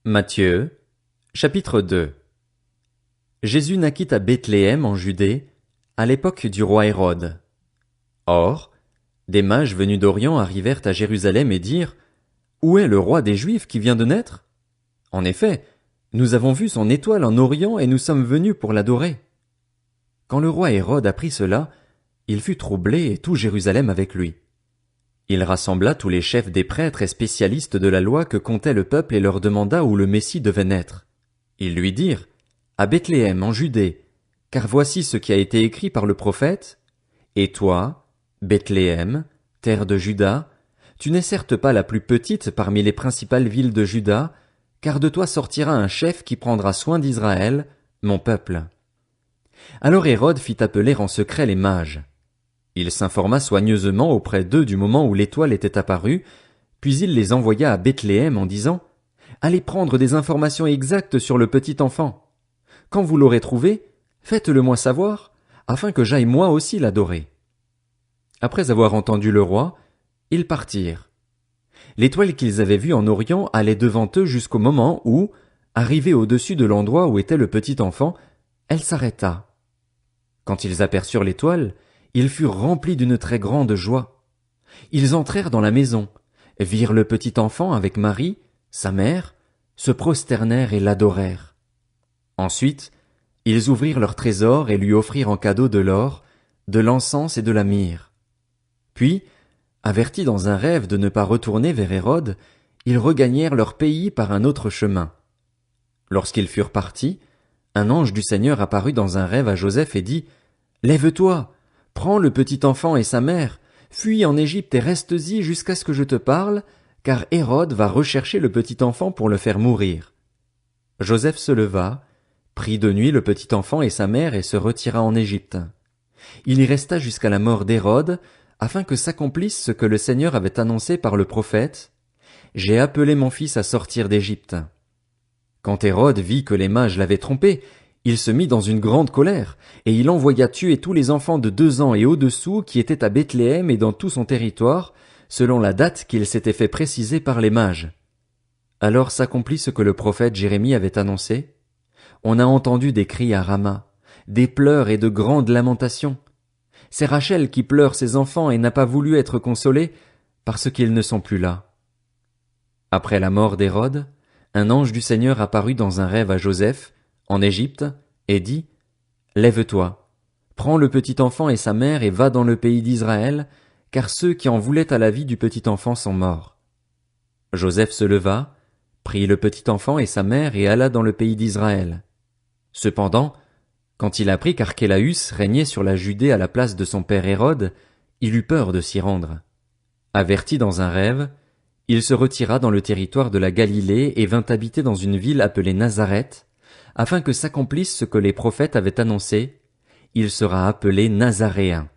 Matthieu, chapitre 2. Jésus naquit à Bethléem en Judée, à l'époque du roi Hérode. Or, des mages venus d'Orient arrivèrent à Jérusalem et dirent: Où est le roi des Juifs qui vient de naître? En effet, nous avons vu son étoile en Orient et nous sommes venus pour l'adorer. Quand le roi Hérode apprit cela, il fut troublé et tout Jérusalem avec lui. Il rassembla tous les chefs des prêtres et spécialistes de la loi que comptait le peuple et leur demanda où le Messie devait naître. Ils lui dirent: À Bethléem en Judée, car voici ce qui a été écrit par le prophète. Et toi, Bethléem, terre de Juda, tu n'es certes pas la plus petite parmi les principales villes de Juda, car de toi sortira un chef qui prendra soin d'Israël, mon peuple. Alors Hérode fit appeler en secret les mages. Il s'informa soigneusement auprès d'eux du moment où l'étoile était apparue, puis il les envoya à Bethléem en disant: Allez prendre des informations exactes sur le petit enfant. Quand vous l'aurez trouvé, faites-le moi savoir, afin que j'aille moi aussi l'adorer. Après avoir entendu le roi, ils partirent. L'étoile qu'ils avaient vue en Orient allait devant eux jusqu'au moment où, arrivée au-dessus de l'endroit où était le petit enfant, elle s'arrêta. Quand ils aperçurent l'étoile, ils furent remplis d'une très grande joie. Ils entrèrent dans la maison, virent le petit enfant avec Marie, sa mère, se prosternèrent et l'adorèrent. Ensuite, ils ouvrirent leur trésor et lui offrirent en cadeau de l'or, de l'encens et de la myrrhe. Puis, avertis dans un rêve de ne pas retourner vers Hérode, ils regagnèrent leur pays par un autre chemin. Lorsqu'ils furent partis, un ange du Seigneur apparut dans un rêve à Joseph et dit: Lève-toi, prends le petit enfant et sa mère, fuis en Égypte et restes-y jusqu'à ce que je te parle, car Hérode va rechercher le petit enfant pour le faire mourir. Joseph se leva, prit de nuit le petit enfant et sa mère et se retira en Égypte. Il y resta jusqu'à la mort d'Hérode, afin que s'accomplisse ce que le Seigneur avait annoncé par le prophète: J'ai appelé mon fils à sortir d'Égypte. Quand Hérode vit que les mages l'avaient trompé, il se mit dans une grande colère, et il envoya tuer tous les enfants de 2 ans et au-dessous qui étaient à Bethléem et dans tout son territoire, selon la date qu'il s'était fait préciser par les mages. Alors s'accomplit ce que le prophète Jérémie avait annoncé. On a entendu des cris à Rama, des pleurs et de grandes lamentations. C'est Rachel qui pleure ses enfants et n'a pas voulu être consolée, parce qu'ils ne sont plus là. Après la mort d'Hérode, un ange du Seigneur apparut dans un rêve à Joseph, en Égypte, et dit: Lève-toi, prends le petit enfant et sa mère et va dans le pays d'Israël, car ceux qui en voulaient à la vie du petit enfant sont morts. Joseph se leva, prit le petit enfant et sa mère et alla dans le pays d'Israël. Cependant, quand il apprit qu'Archélaüs régnait sur la Judée à la place de son père Hérode, il eut peur de s'y rendre. Averti dans un rêve, il se retira dans le territoire de la Galilée et vint habiter dans une ville appelée Nazareth, afin que s'accomplisse ce que les prophètes avaient annoncé: il sera appelé Nazaréen.